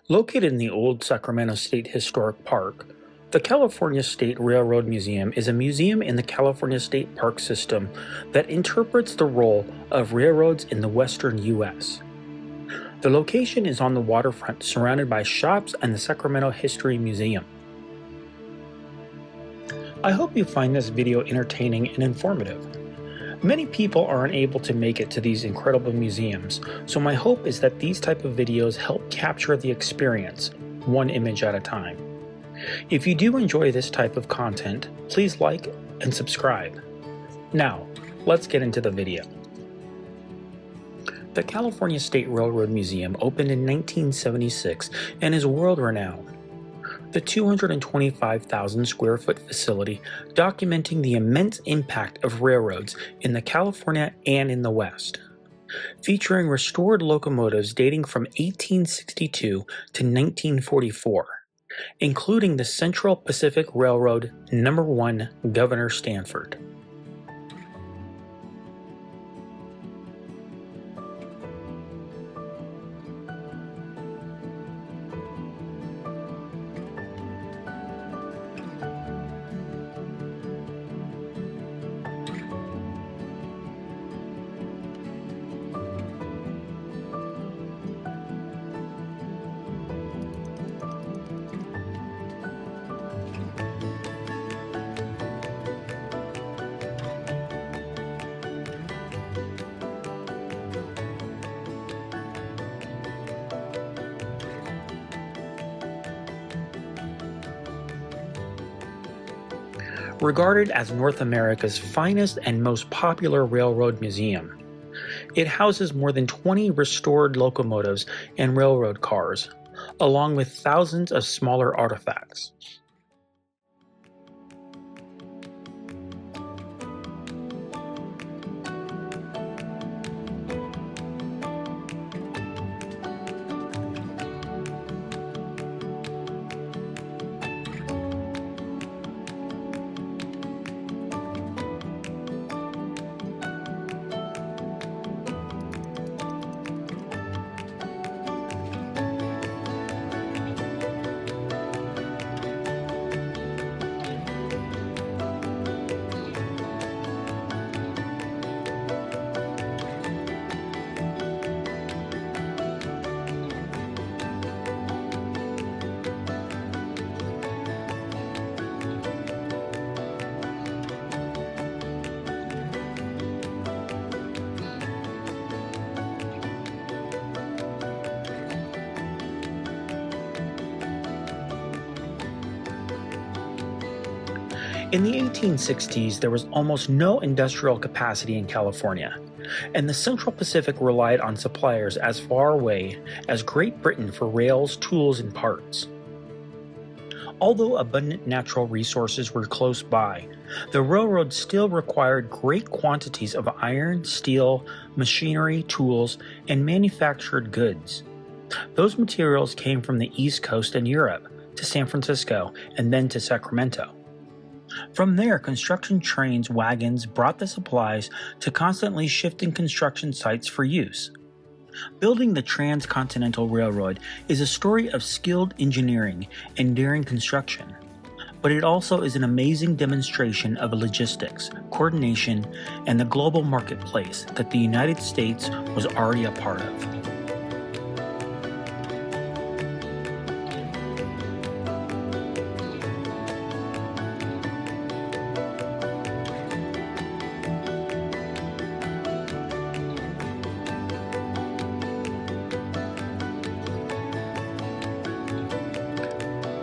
Located in the old Sacramento State Historic Park, the California State Railroad Museum is a museum in the California State Park system that interprets the role of railroads in the western U.S. The location is on the waterfront, surrounded by shops and the Sacramento History Museum. I hope you find this video entertaining and informative. Many people are unable to make it to these incredible museums, so my hope is that these type of videos help capture the experience, one image at a time. If you do enjoy this type of content, please like and subscribe. Now, let's get into the video. The California State Railroad Museum opened in 1976 and is world-renowned. The 225,000 square foot facility documenting the immense impact of railroads in the California and in the West, featuring restored locomotives dating from 1862 to 1944, including the Central Pacific Railroad No. 1 Governor Stanford. Regarded as North America's finest and most popular railroad museum, it houses more than 20 restored locomotives and railroad cars, along with thousands of smaller artifacts. In the 1860s, there was almost no industrial capacity in California, and the Central Pacific relied on suppliers as far away as Great Britain for rails, tools, and parts. Although abundant natural resources were close by, the railroad still required great quantities of iron, steel, machinery, tools, and manufactured goods. Those materials came from the East Coast and Europe to San Francisco and then to Sacramento. From there, construction trains, wagons brought the supplies to constantly shifting construction sites for use. Building the Transcontinental Railroad is a story of skilled engineering and daring construction, but it also is an amazing demonstration of logistics, coordination, and the global marketplace that the United States was already a part of.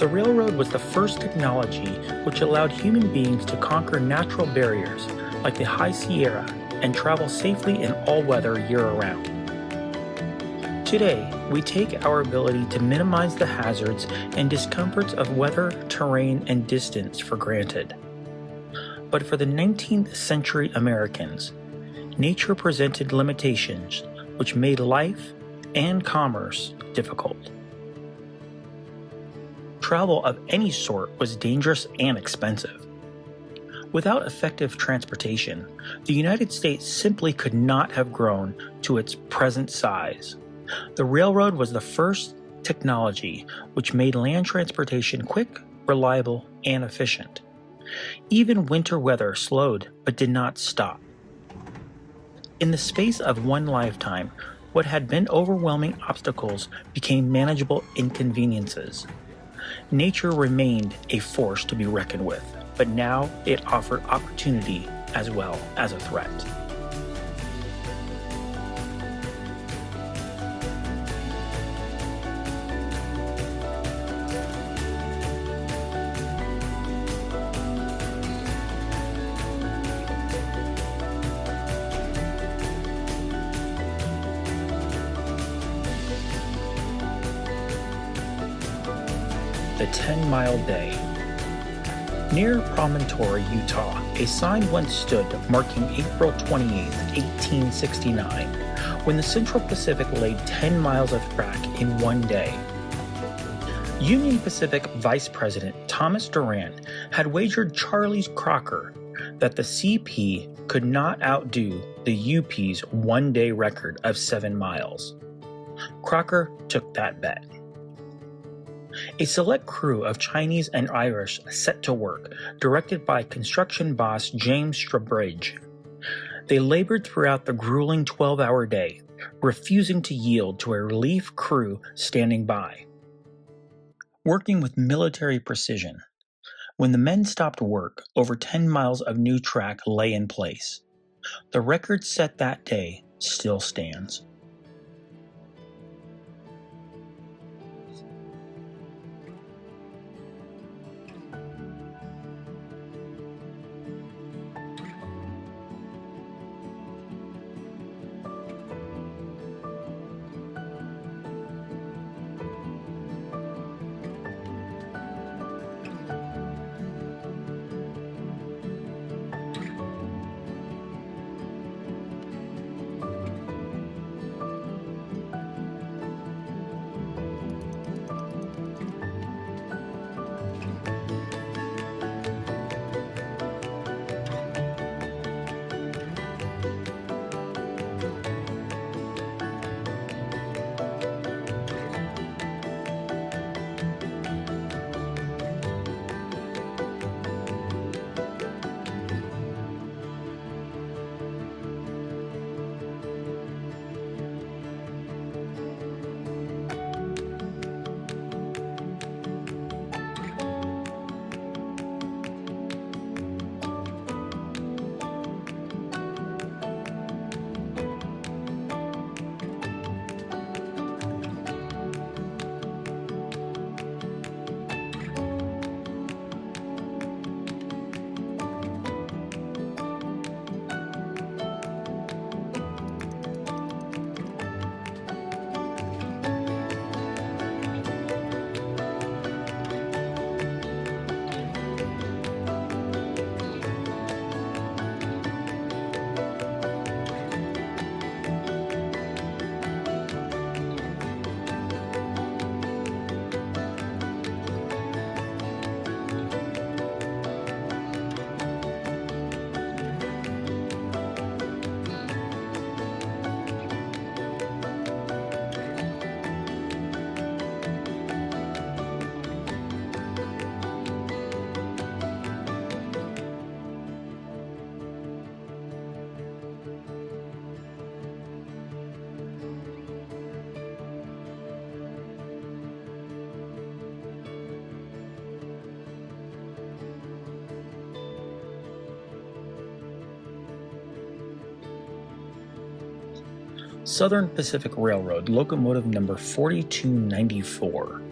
The railroad was the first technology which allowed human beings to conquer natural barriers like the High Sierra and travel safely in all weather year-round. Today, we take our ability to minimize the hazards and discomforts of weather, terrain, and distance for granted. But for the 19th century Americans, nature presented limitations which made life and commerce difficult. Travel of any sort was dangerous and expensive. Without effective transportation, the United States simply could not have grown to its present size. The railroad was the first technology which made land transportation quick, reliable, and efficient. Even winter weather slowed but did not stop. In the space of one lifetime, what had been overwhelming obstacles became manageable inconveniences. Nature remained a force to be reckoned with, but now it offered opportunity as well as a threat. The 10-Mile Day. Near Promontory, Utah, a sign once stood marking April 28, 1869, when the Central Pacific laid 10 miles of track in one day. Union Pacific Vice President Thomas Durant had wagered Charles Crocker that the CP could not outdo the UP's one-day record of 7 miles. Crocker took that bet. A select crew of Chinese and Irish set to work, directed by construction boss James Strabridge. They labored throughout the grueling 12-hour day, refusing to yield to a relief crew standing by. Working with military precision, when the men stopped work, over 10 miles of new track lay in place. The record set that day still stands. Southern Pacific Railroad, locomotive number 4294.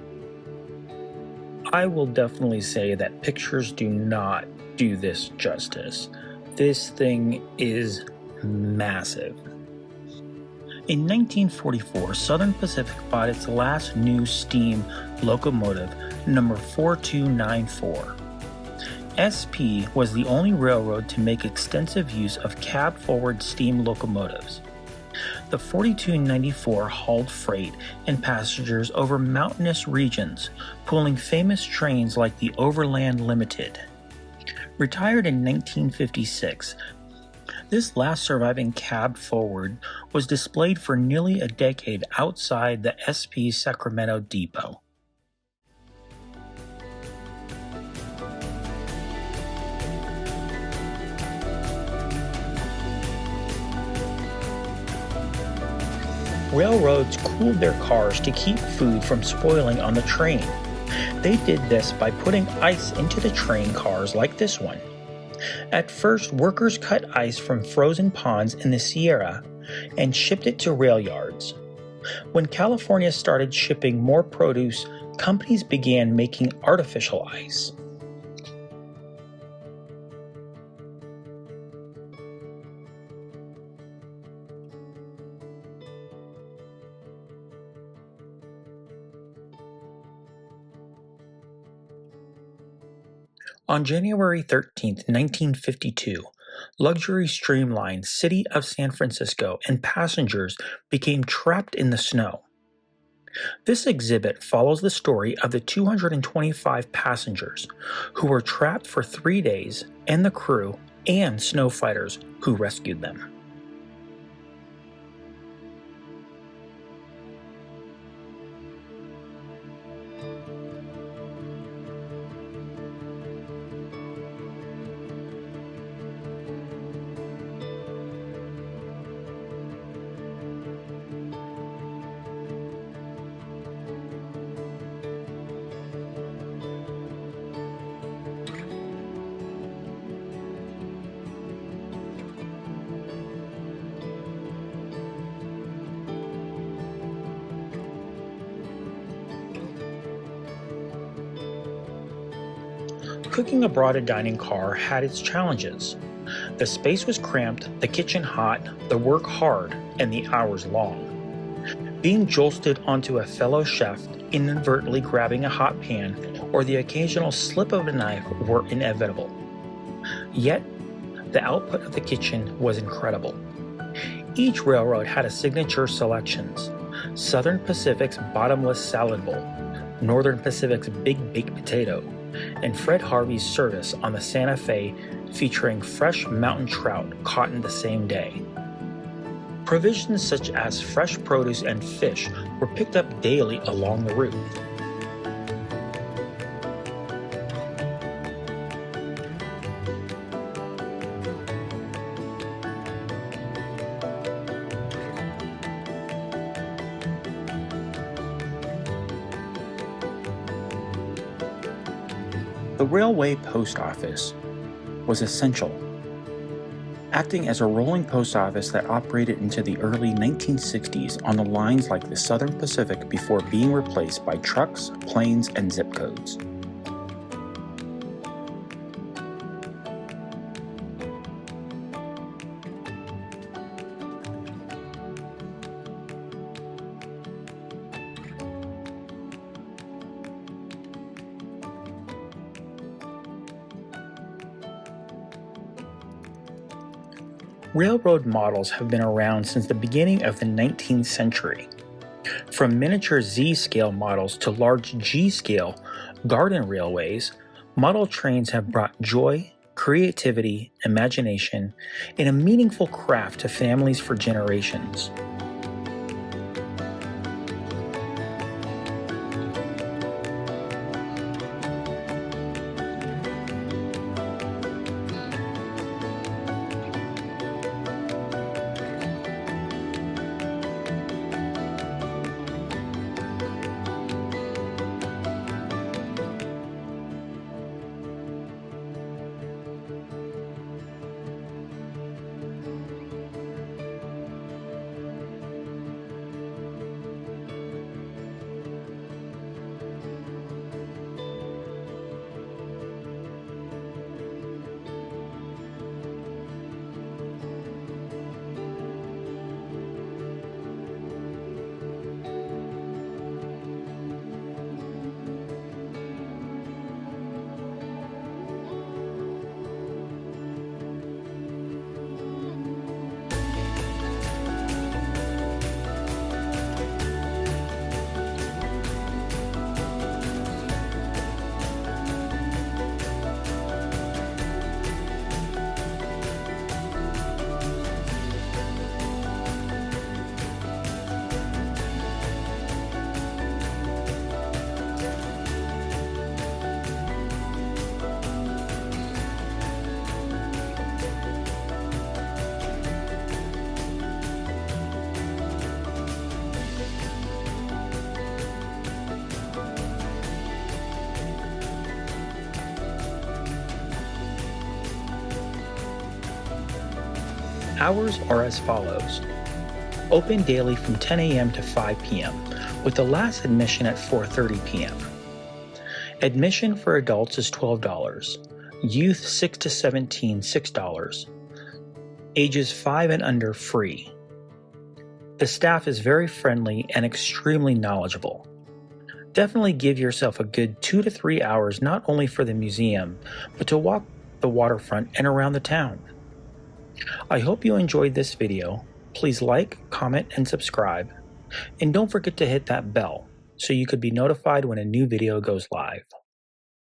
I will definitely say that pictures do not do this justice. This thing is massive. In 1944, Southern Pacific bought its last new steam locomotive, number 4294. SP was the only railroad to make extensive use of cab-forward steam locomotives. The 4294 hauled freight and passengers over mountainous regions, pulling famous trains like the Overland Limited. Retired in 1956, This last surviving cab forward was displayed for nearly a decade outside the SP Sacramento depot. Railroads cooled their cars to keep food from spoiling on the train. They did this by putting ice into the train cars like this one. At first, workers cut ice from frozen ponds in the Sierra and shipped it to rail yards. When California started shipping more produce, companies began making artificial ice. On January 13, 1952, luxury streamlined City of San Francisco and passengers became trapped in the snow. This exhibit follows the story of the 225 passengers who were trapped for 3 days and the crew and snow fighters who rescued them. Cooking abroad a dining car had its challenges. The space was cramped, the kitchen hot, the work hard, and the hours long. Being jolted onto a fellow chef, inadvertently grabbing a hot pan, or the occasional slip of a knife were inevitable. Yet, the output of the kitchen was incredible. Each railroad had a signature selections: Southern Pacific's bottomless salad bowl, Northern Pacific's big baked potato, and Fred Harvey's service on the Santa Fe featuring fresh mountain trout caught in the same day. Provisions such as fresh produce and fish were picked up daily along the route. The railway post office was essential, acting as a rolling post office that operated into the early 1960s on the lines like the Southern Pacific before being replaced by trucks, planes, and zip codes. Railroad models have been around since the beginning of the 19th century. From miniature Z-scale models to large G-scale garden railways, model trains have brought joy, creativity, imagination, and a meaningful craft to families for generations. Hours are as follows. Open daily from 10 a.m. to 5 p.m., with the last admission at 4:30 p.m. Admission for adults is $12. Youth 6 to 17, $6. Ages 5 and under free. The staff is very friendly and extremely knowledgeable. Definitely give yourself a good 2 to 3 hours not only for the museum, but to walk the waterfront and around the town. I hope you enjoyed this video. Please like, comment, and subscribe. And don't forget to hit that bell so you could be notified when a new video goes live.